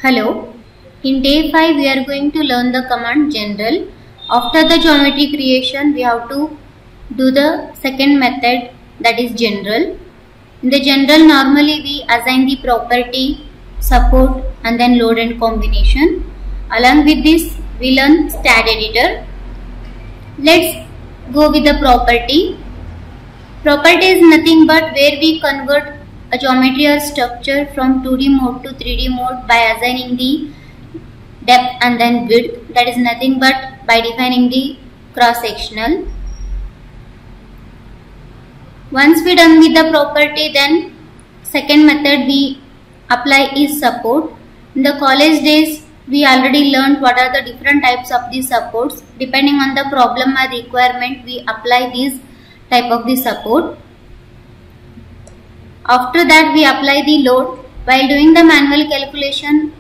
Hello. In day 5 we are going to learn the command general. After the geometry creation we have to do the second method, that is general. In the general normally we assign the property, support and then load and combination. Along with this we learn stat editor. Let's go with the property. Property is nothing but where we convert a geometry or structure from 2D mode to 3D mode by assigning the depth and then width. That is nothing but by defining the cross sectional. Once we done with the property, then second method we apply is support. In the college days we already learned what are the different types of the supports. Depending on the problem or requirement we apply these type of the support. After that we apply the load. While doing the manual calculation,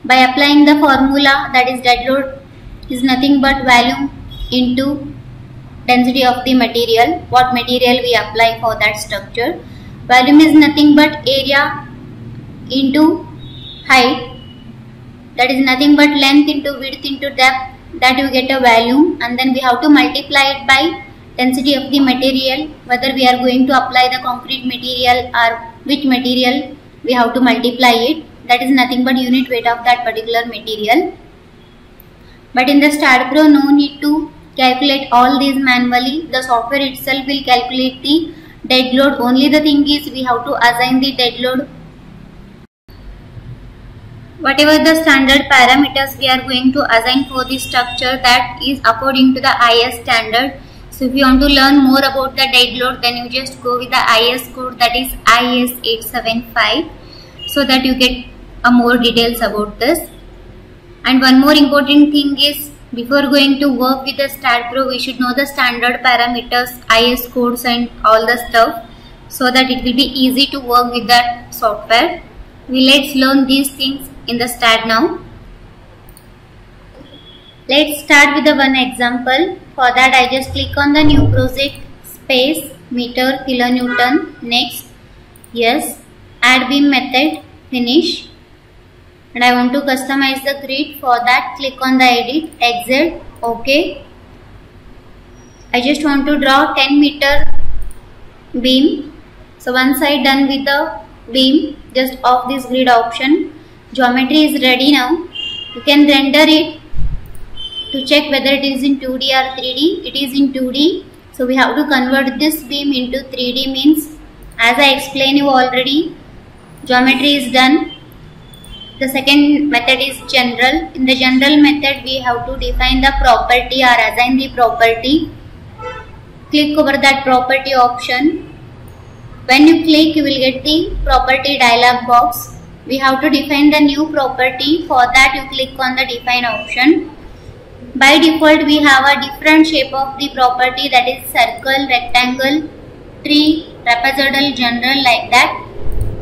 by applying the formula, that is dead load is nothing but volume into density of the material, what material we apply for that structure. Volume is nothing but area into height, that is nothing but length into width into depth, that you get a volume, and then we have to multiply it by density of the material, whether we are going to apply the concrete material or which material we have to multiply it, that is nothing but unit weight of that particular material. But in the StatPro no need to calculate all these manually, the software itself will calculate the dead load. Only the thing is we have to assign the dead load. Whatever the standard parameters we are going to assign for the structure, that is according to the IS standard. So if you want to learn more about the dead load, then you just go with the IS code, that is IS 875, so that you get more details about this. And one more important thing is, before going to work with the StatPro, we should know the standard parameters, IS codes and all the stuff, so that it will be easy to work with that software. Let's learn these things in the Stat now. Let's start with the one example. For that I just click on the new project, space, meter, kilonewton, next, yes, add beam method, finish. And I want to customize the grid. For that click on the edit, exit, OK. I just want to draw 10 meter beam. So once I done with the beam, just off this grid option, geometry is ready now. You can render it to check whether it is in 2D or 3D. It is in 2D. So we have to convert this beam into 3D, means as I explained you already, geometry is done. The second method is general. In the general method we have to define the property or assign the property. Click over that property option. When you click, you will get the property dialog box. We have to define the new property. For that you click on the define option. By default we have a different shape of the property, that is circle, rectangle, tree, trapezoidal, general, like that.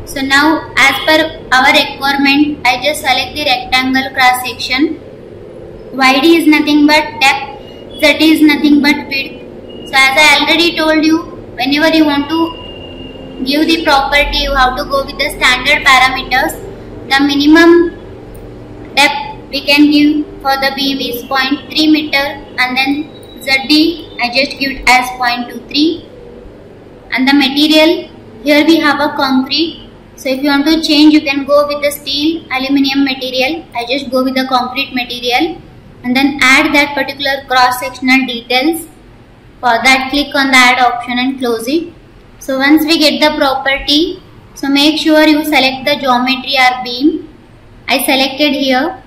So now as per our requirement, I just select the rectangle cross section. YD is nothing but depth, Z is nothing but width. So as I already told you, whenever you want to give the property, you have to go with the standard parameters. The minimum depth we can give for the beam is 0.3 meter, and then ZD I just give it as 0.23. And the material, here we have a concrete. So if you want to change, you can go with the steel, aluminum material. I just go with the concrete material, and then add that particular cross sectional details. For that click on the add option and close it. So once we get the property, so make sure you select the geometry or beam. I selected here,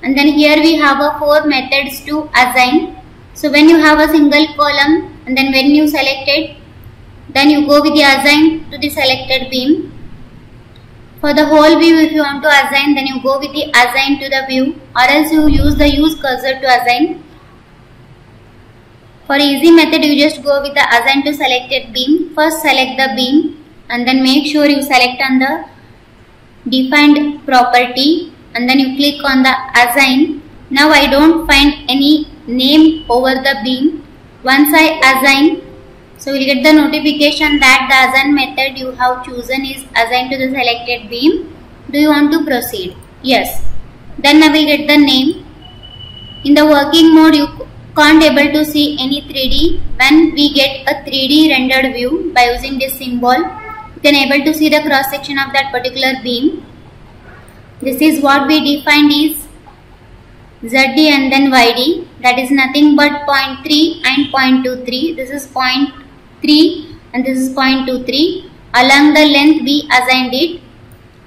and then here we have a 4 methods to assign. So when you have a single column, and then when you select it, then you go with the assign to the selected beam. For the whole view, if you want to assign, then you go with the assign to the view, or else you use the use cursor to assign. For easy method, you just go with the assign to selected beam. First select the beam, and then make sure you select on the defined property, and then you click on the assign. Now I don't find any name over the beam. Once I assign, so you will get the notification that the assign method you have chosen is assigned to the selected beam. Do you want to proceed? Yes. Then I will get the name. In the working mode, you can't able to see any 3D. When we get a 3D rendered view by using this symbol, you can able to see the cross section of that particular beam. This is what we defined is ZD and then YD, that is nothing but 0.3 and 0.23. This is 0.3 and this is 0.23. Along the length we assigned it.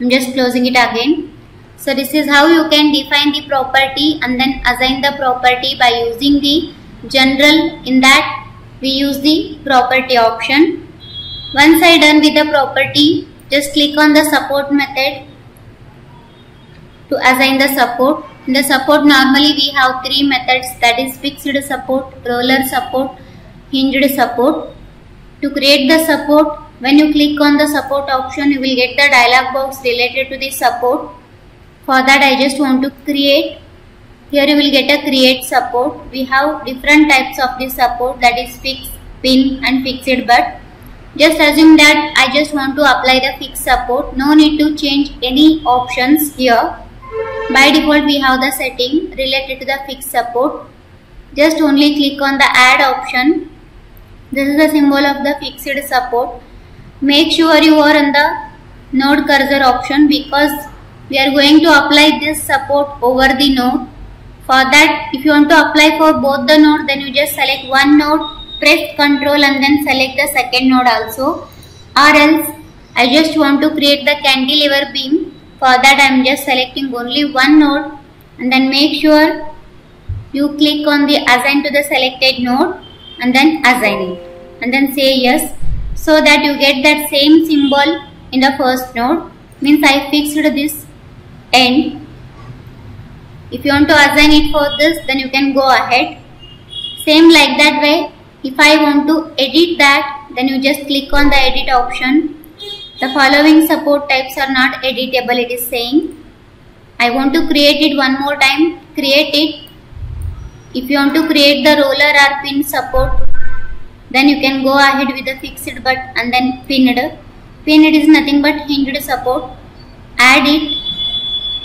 I'm just closing it again. So this is how you can define the property and then assign the property by using the general. In that we use the property option. Once I done with the property, just click on the support method to assign the support. In the support, normally we have three methods, that is fixed support, roller support, hinged support. To create the support, when you click on the support option, you will get the dialog box related to the support. For that, I just want to create. Here you will get a create support. We have different types of this support, that is fixed, pin and fixed butt. Just assume that I just want to apply the fixed support. No need to change any options here. By default we have the setting related to the fixed support. Just only click on the add option. This is the symbol of the fixed support. Make sure you are on the node cursor option because we are going to apply this support over the node. For that, if you want to apply for both the node, then you just select one node, press Ctrl and then select the second node also. Or else I just want to create the cantilever beam. For that I am just selecting only one node and then make sure you click on the assign to the selected node and then assign it and then say yes, so that you get that same symbol in the first node. Means I fixed this end. If you want to assign it for this, then you can go ahead. Same like that way, if I want to edit that, then you just click on the edit option. The following support types are not editable, it is saying. I want to create it one more time, create it. If you want to create the roller or pin support, then you can go ahead with the fixed butt and then pinned. Pinned is nothing but hinged support. Add it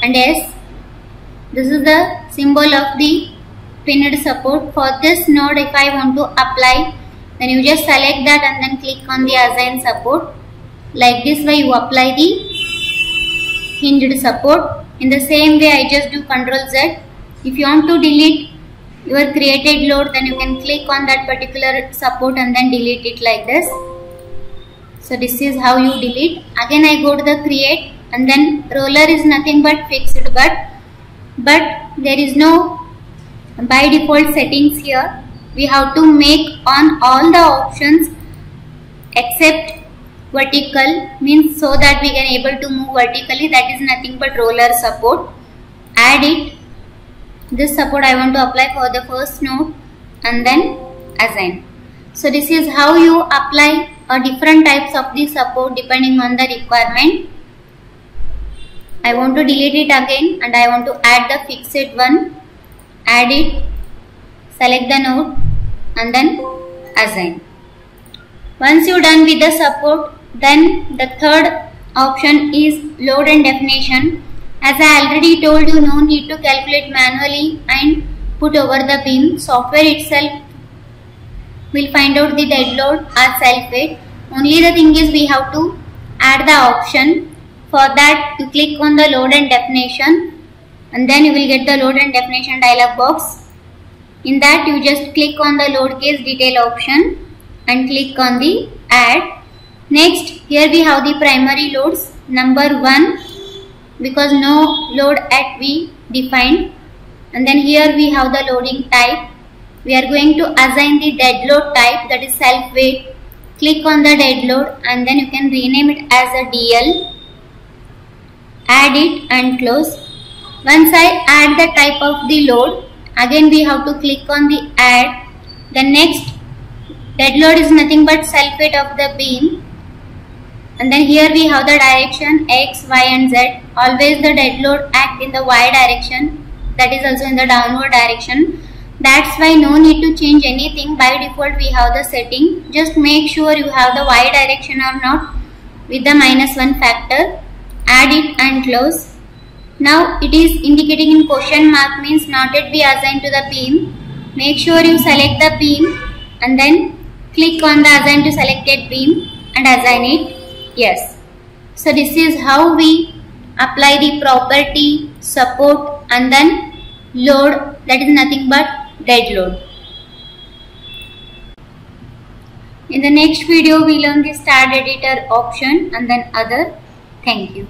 and yes, this is the symbol of the pinned support. For this node, if I want to apply, then you just select that and then click on the assign support. Like this way you apply the hinged support. In the same way I just do Ctrl Z. If you want to delete your created load, then you can click on that particular support and then delete it like this. So this is how you delete. Again I go to the create and then roller is nothing but fixed butt. But there is no by default settings here. We have to make on all the options except vertical, means so that we can able to move vertically, that is nothing but roller support. Add it. This support I want to apply for the first node and then assign. So this is how you apply different types of the support depending on the requirement. I want to delete it again and I want to add the fixed one. Add it, select the node and then assign. Once you done with the support, then the third option is load and definition. As I already told you, no need to calculate manually and put over the beam. Software itself will find out the dead load or self weight. Only the thing is we have to add the option. For that you click on the load and definition and then you will get the load and definition dialog box. In that you just click on the load case detail option and click on the add. Next, here we have the primary loads. Number 1, because no load at we defined, and then here we have the loading type. We are going to assign the dead load type, that is self weight. Click on the dead load and then you can rename it as a DL. Add it and close. Once I add the type of the load, again we have to click on the add. The next dead load is nothing but self weight of the beam. And then here we have the direction X, Y and Z. Always the dead load act in the Y direction, that is also in the downward direction. That's why no need to change anything. By default we have the setting. Just make sure you have the Y direction or not with the -1 factor. Add it and close. Now it is indicating in question mark, means not yet be assigned to the beam. Make sure you select the beam and then click on the assign to selected beam and assign it yes. So this is how we apply the property, support and then load, that is nothing but dead load. In the next video we learn the start editor option and then other. Thank you.